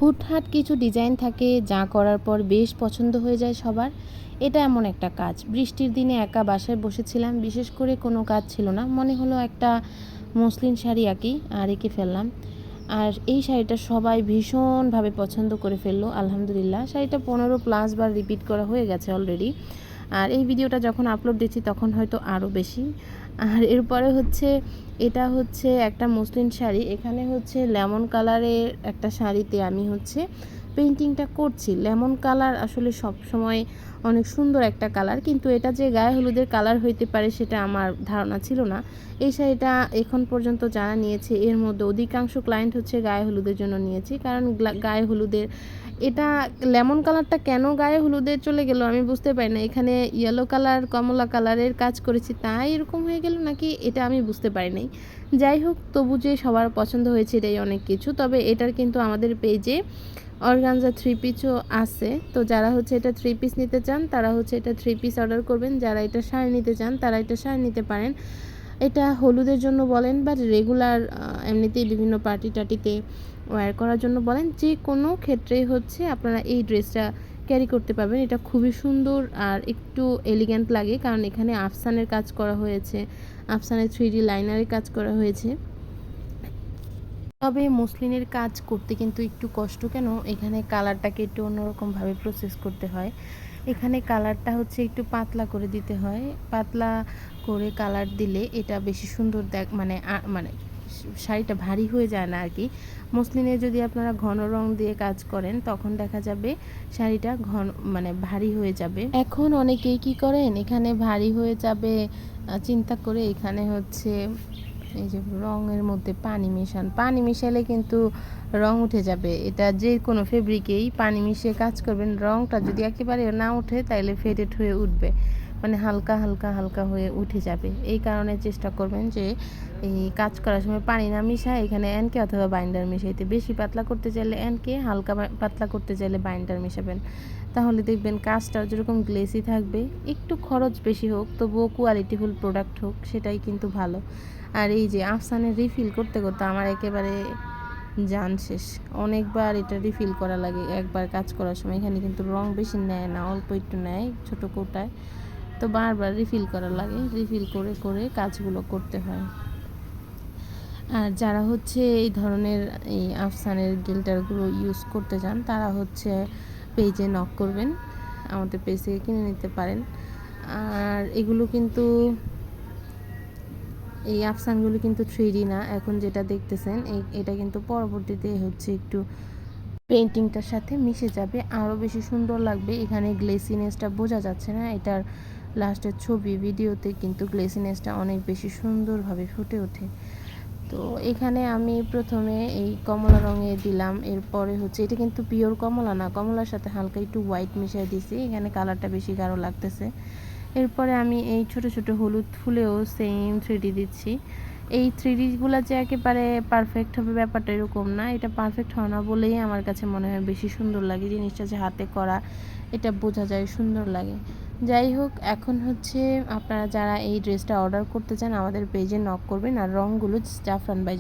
হুটহাট কিছু ডিজাইন থাকে যা করার পর বেশ পছন্দ হয়ে যায় সবার। এটা এমন একটা কাজ। বৃষ্টির দিনে একা বাসায় বসেছিলাম, বিশেষ করে কোনো কাজ ছিল না, মনে হলো একটা মসলিন শাড়ি আঁকি আর এঁকে ফেললাম। আর এই শাড়িটা সবাই ভীষণভাবে পছন্দ করে ফেললো, আলহামদুলিল্লাহ। শাড়িটা 15+ বার রিপিট করা হয়ে গেছে অলরেডি। আর এই ভিডিওটা যখন আপলোড দিচ্ছি তখন হয়তো আরও বেশি। আর এরপরে হচ্ছে এটা হচ্ছে একটা মসলিন শাড়ি। এখানে হচ্ছে লেমন কালারের একটা শাড়িতে আমি হচ্ছে পেইন্টিংটা করছি। লেমন কালার আসলে সব সময় অনেক সুন্দর একটা কালার, কিন্তু এটা যে গায়ে হলুদের কালার হইতে পারে সেটা আমার ধারণা ছিল না। এই শাড়িটা এখন পর্যন্ত যারা নিয়েছে এর মধ্যে অধিকাংশ ক্লায়েন্ট হচ্ছে গায়ে হলুদের জন্য নিয়েছি, কারণ গায়ে হলুদের এটা লেমন কালারটা কেন গায়ে হলুদের চলে গেল আমি বুঝতে পারি না। এখানে ইয়েলো কালার কমলা কালারের কাজ করেছি তাই এরকম হয়ে গেল নাকি, এটা আমি বুঝতে পারি নাই। যাই হোক, তবু যে সবার পছন্দ হয়েছে এটাই অনেক কিছু। তবে এটার কিন্তু আমাদের পেজে অর্গানজা 3 পিসও আছে। তো যারা হচ্ছে এটা 3 পিস নিতে চান তারা হচ্ছে এটা 3 পিস অর্ডার করবেন। যারা এটা শাড়ি নিতে চান তারা এটা শাড়ি নিতে পারেন। এটা হলুদের জন্য বলেন বা রেগুলার এমনিতেই বিভিন্ন পার্টি টার্টিতে ওয়্যার করার জন্য বলেন, যে কোনো ক্ষেত্রেই হচ্ছে আপনারা এই ড্রেসটা ক্যারি করতে পারবেন। এটা খুবই সুন্দর আর একটু এলিগ্যান্ট লাগে, কারণ এখানে আফসানের কাজ করা হয়েছে, আফসানের 3D লাইনারের কাজ করা হয়েছে। তবে মসলিনের কাজ করতে কিন্তু একটু কষ্ট। কেন, এখানে কালারটাকে একটু অন্যরকমভাবে প্রসেস করতে হয়। এখানে কালারটা হচ্ছে একটু পাতলা করে দিতে হয়। পাতলা করে কালার দিলে এটা বেশি সুন্দর মানে শাড়িটা ভারী হয়ে যায় না আর কি। মসলিনে যদি আপনারা ঘন রং দিয়ে কাজ করেন তখন দেখা যাবে শাড়িটা ঘন মানে ভারী হয়ে যাবে। এখন অনেকেই কি করেন, এখানে ভারী হয়ে যাবে চিন্তা করে এখানে হচ্ছে এই যে রঙের মধ্যে পানি মেশান। পানি মেশালে কিন্তু রং উঠে যাবে। এটা যে কোনো ফেব্রিকেই পানি মিশিয়ে কাজ করবেন, রংটা যদি একেবারে না উঠে তাইলে ফেডেড হয়ে উঠবে, মানে হালকা হালকা হালকা হয়ে উঠে যাবে। এই কারণে চেষ্টা করবেন যে এই কাজ করার সময় পানি না মিশায় এখানে এনকে অথবা বাইন্ডার মিশাইতে। বেশি পাতলা করতে চাইলে এনকে, হালকা পাতলা করতে চাইলে বাইন্ডার মিশাবেন। তাহলে দেখবেন কাজটাও যেরকম গ্লেসি থাকবে। একটু খরচ বেশি হোক তবুও কোয়ালিটিফুল প্রোডাক্ট হোক, সেটাই কিন্তু ভালো। আর এই যে আফসানের রিফিল করতে করতে আমার একেবারে জান শেষ। অনেকবার এটা রিফিল করা লাগে একবার কাজ করার সময়। এখানে কিন্তু রং বেশি নেয় না, অল্প একটু নেয় ছোটো কৌটায়। তো বারবার রিফিল করা লাগে, রিফিল করে করে কাজগুলো করতে হয়। আর যারা হচ্ছে এই ধরনের এই আফসানের গিল্টারগুলো ইউজ করতে চান তারা হচ্ছে পেজে নক করবেন, আমাদের পেজ থেকে কিনে নিতে পারেন। আর এগুলো কিন্তু এই আফসানগুলো কিন্তু 3D না, এখন যেটা দেখতেছেন এটা কিন্তু পরবর্তীতে হচ্ছে একটু পেইন্টিংটার সাথে মিশে যাবে, আরও বেশি সুন্দর লাগবে। এখানে গ্লেসিনেসটা বোঝা যাচ্ছে না, এটার লাস্টের ছবি ভিডিওতে কিন্তু গ্লেসিনেসটা অনেক বেশি সুন্দরভাবে ফুটে ওঠে। তো এখানে আমি প্রথমে এই কমলা রঙে দিলাম, এরপরে হচ্ছে এটা কিন্তু পিওর কমলা না, কমলার সাথে হালকা একটু হোয়াইট মিশিয়ে দিছি, এখানে কালারটা বেশি গাঢ় লাগতেছে। এরপরে আমি এই ছোট ছোট হলুদ ফুলেও সেম 3D দিচ্ছি। এই 3Dগুলো যে একেবারে পারফেক্ট হবে ব্যাপারটা এরকম না, এটা পারফেক্ট হয় না বলেই আমার কাছে মনে হয় বেশি সুন্দর লাগে। জিনিসটা যে হাতে করা এটা বোঝা যায়, সুন্দর লাগে। যাই হোক, এখন হচ্ছে আপনারা যারা এই ড্রেসটা অর্ডার করতে চান আমাদের পেজে নক করবেন। আর রঙগুলো জাফরান বাই